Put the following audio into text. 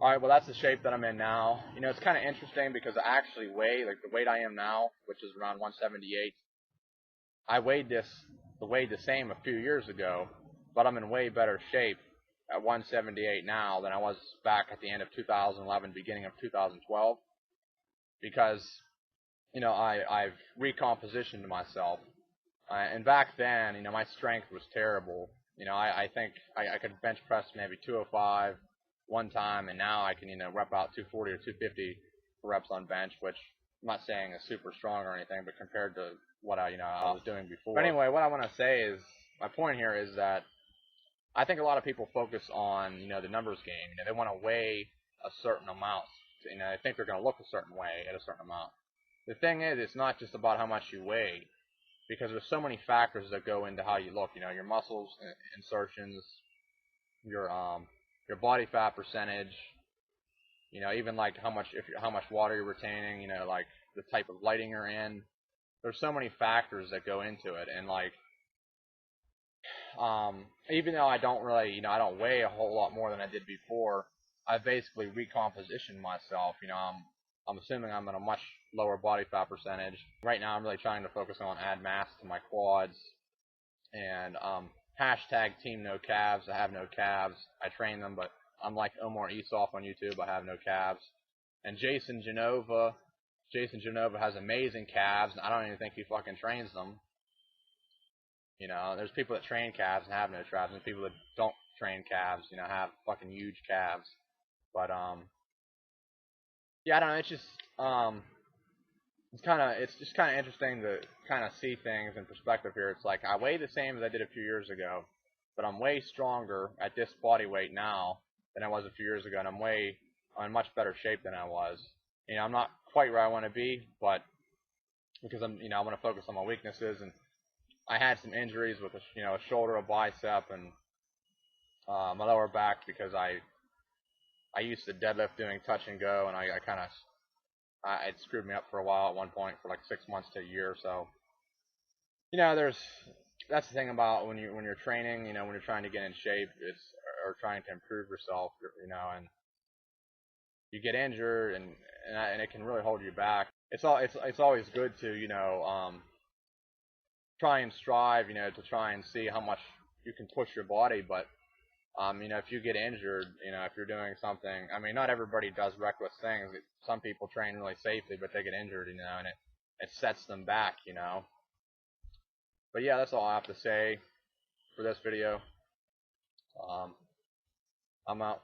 Alright, well that's the shape that I'm in now. You know, it's kind of interesting because I actually weigh, like the weight I am now, which is around 178, I weighed the same a few years ago, but I'm in way better shape at 178 now than I was back at the end of 2011, beginning of 2012, because, you know, I've recompositioned myself. And back then, you know, my strength was terrible. You know, I think I could bench press maybe 205 one time, and now I can, you know, rep out 240 or 250 reps on bench, which I'm not saying is super strong or anything, but compared to what I was doing before. But anyway, what I want to say is, my point here is that I think a lot of people focus on, you know, the numbers game. You know, they want to weigh a certain amount. You know, they think they're going to look a certain way at a certain amount. The thing is, it's not just about how much you weigh, because there's so many factors that go into how you look. You know, your muscles insertions, your body fat percentage. You know, even like how much water you're retaining. You know, like the type of lighting you're in. There's so many factors that go into it, and like even though I don't really, you know, I don't weigh a whole lot more than I did before, I've basically recompositioned myself. You know, I'm assuming I'm at a much lower body fat percentage. Right now, I'm really trying to focus on add mass to my quads, and hashtag team no calves. I have no calves. I train them, but unlike Omar Esoff on YouTube, I have no calves. And Jason Genova has amazing calves, and I don't even think he fucking trains them. You know, there's people that train calves and have no calves, and people that don't train calves, you know, have fucking huge calves. But yeah, I don't know. It's just it's just kind of interesting to kind of see things in perspective here. It's like I weigh the same as I did a few years ago, but I'm way stronger at this body weight now than I was a few years ago, and I'm way in much better shape than I was. You know, I'm not quite where I want to be, but because I want to focus on my weaknesses, and I had some injuries with a shoulder, a bicep, and my lower back because I used to deadlift doing touch and go, and I kind of it screwed me up for a while at one point for like 6 months to a year. So you know, that's the thing about when you're training, you know, when you're trying to get in shape, or trying to improve yourself, you know, and you get injured, and it can really hold you back. It's always good to, you know, try and strive, you know, to try and see how much you can push your body, but you know, if you get injured, you know, if you're doing something, I mean, not everybody does reckless things. Some people train really safely, but they get injured, you know, and it sets them back, you know. But yeah, that's all I have to say for this video. Um, I'm out.